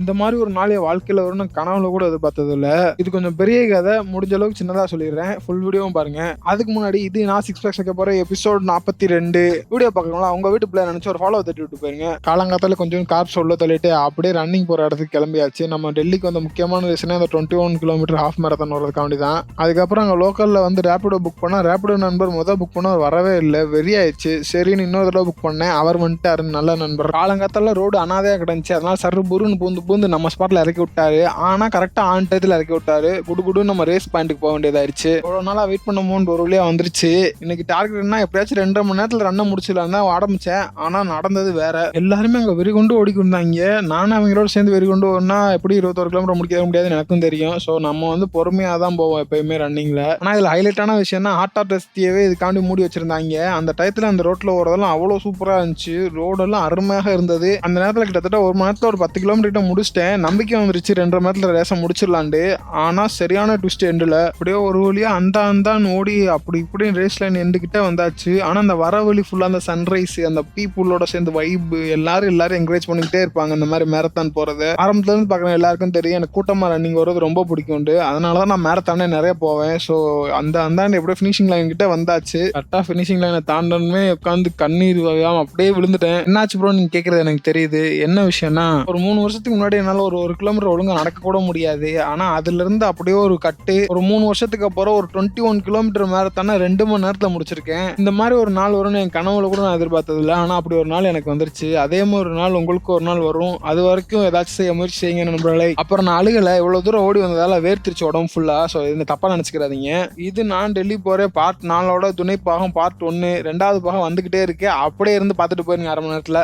இந்த மாரி ஒரு நாள் என் வாழ்க்கையில வரும்னு கனவுல கூட எதிர்பார்த்ததில்ல. இது கொஞ்சம் பெரிய கதை. முடிஞ்ச அளவுக்கு சின்னதா சொல்லிடுறேன். ஃபுல் வீடியோவும் பாருங்க. அதுக்கு முன்னாடி இது நான் சிக்ஸ் பேக்ஸ் வைக்க போற எபிசோட் 42 வீடியோ பார்க்கறவங்களா உங்க வீட்டு பிள்ளை நினைச்சு ஒரு ஃபாலோ தட்டி விட்டு போயிருங்க. காலங்காத்தால கொஞ்சம் கார்ப்ஸ் உள்ள தள்ளிட்டு அப்படியே ரன்னிங் போற இடத்துக்கு கிளம்பியாச்சு. நம்ம டெல்லிக்கு வந்த முக்கியமான ரீசனே அந்த 21 கிலோமீட்டர் ஹாஃப் மேரத்தான் வரதுக்காண்டி தான். அதுக்கப்புறம் அங்கே லோக்கல்ல வந்து ரேபிடோ புக் பண்ணா ரேபிடோ நண்பர் புக் பண்ண வரவே இல்லை, வெறியாயிடுச்சு. சரின்னு இன்னொரு தடவை புக் பண்ணேன். அவர் வந்துட்டாரு, நல்ல நண்பர். காலங்காத்தால ரோடு அனாதையா கிடந்துச்சு. அதனால சர்ரு புருன்னு பூந்து நம்ம ஸ்பாட்ல இறக்கி விட்டாரு. ஆனா கரெக்டா ஆன் டயத்துல இறக்கி விட்டாரு. குடு நம்ம ரேஸ் பாயிண்ட்டுக்கு போக வேண்டியதாயிருச்சு. இவ்வளவு நாளா வெயிட் பண்ணுமோன்னு ஒரு வழியா வந்துருச்சு. இன்னைக்கு டார்கெட் என்ன, எப்படியாச்சும் 2.5 மணி நேரத்துல ரன்னை முடிச்சிடலாம் தான் ஆரம்பிச்சேன். ஆனா நடந்தது வேற. எல்லாருமே அங்க வெறி கொண்டு ஓடிக்கொண்டாங்க. நானும் அவங்களோட சேர்ந்து வெறி கொண்டு ஓடினா எப்படி 21 கிலோமீட்டர் முடிக்க முடியாதுன்னு எனக்கும் தெரியும். ஸோ நம்ம வந்து பொறுமையா தான் போவோம் எப்பயுமே ரன்னிங்ல. ஆனா இதுல ஹைலைட்டான விஷயம் தான் ஹாட் டெஸ்டியவே இதுக்காண்டி மூடி வச்சிருந்தாங்க. அந்த டயத்துல அந்த ரோட்ல ஓடுறதெல்லாம் அவ்வளவு சூப்பரா இருந்துச்சு. ரோடெல்லாம் அருமையாக இருந்தது. அந்த நேரத்துல கிட்டத்தட்ட ஒரு மணி நேரத்துல ஒரு 10 கிலோமீட்டர் முடிச்சிட்டேன். நம்பிக்கை வந்துருச்சு 2.5 மணி நேரத்துல ரேச முடிச்சிடலாண்டு. ஆனா சரியான ட்விஸ்ட் எண்டுல அப்படியே ஒரு வழியா அந்தான்னு ஓடி அப்படி இப்படி ரேஸ் லைன் எண்டு கிட்ட வந்தாச்சு. ஆனா அந்த வர வழி ஃபுல்லா அந்த சன்ரைஸ், அந்த பீப்புளோட சேர்ந்து வைப், எல்லாரும் என்கரேஜ் பண்ணிக்கிட்டே இருப்பாங்க. இந்த மாதிரி மேரத்தான் போறது ஆரம்பத்துல இருந்து பாக்குறேன், எல்லாருக்கும் தெரியும் எனக்கு கூட்டமா ரன்னிங் வர்றது ரொம்ப பிடிக்கும். அதனாலதான் நான் மேரத்தானே நிறைய போவேன். ஸோ அந்தாண்டு எப்படியோ ஃபினிஷிங் லைன் கிட்ட வந்தாச்சு. கரெக்டா ஃபினிஷிங் லைனை தாண்டனுமே உட்காந்து கண்ணீர் வகையாம அப்படியே விழுந்துட்டேன். என்னாச்சு ப்ரோ நீங்க கேட்கறது எனக்கு தெரியுது. என்ன விஷயம்னா, ஒரு 3 வருஷத்துக்கு முன்னாடி என்னால ஒரு கிலோமீட்டர் ஒழுங்கா நடக்க கூட முடியாது. ஆனா அதுல இருந்து அப்படியே ஒரு கட்டு ஒரு 3 வருஷத்துக்கு அப்புறம் ஒரு 21 கிலோமீட்டர் மேரத்தான 2 மணி நேரத்துல முடிச்சிருக்கேன். இந்த மாதிரி ஒரு நாள் வரும்னு என் கனவுல கூட நான் எதிர்பார்த்தது இல்லை. ஆனா அப்படி ஒரு நாள் எனக்கு வந்துருச்சு. அதே மாதிரி ஒரு நாள் உங்களுக்கு ஒரு நாள் வரும். அது வரைக்கும் ஏதாச்சும் செய்ய முயற்சி செய்யுங்க நண்பர்களே. அப்புறம் நான் அழுகல, இவ்வளவு தூரம் ஓடி வந்ததால வேர்த்திருச்சு உடம்பு ஃபுல்லா. ஸோ இந்த தப்பா நினைச்சுக்கிறாதீங்க. இது நான் டெல்லி போறேன் பார்ட் 4 துணை பாகம் பார்ட் 1 2வது பாகம் வந்துகிட்டே இருக்கு. அப்படியே இருந்து பார்த்துட்டு போயிருங்க அரை மணி நேரத்துல.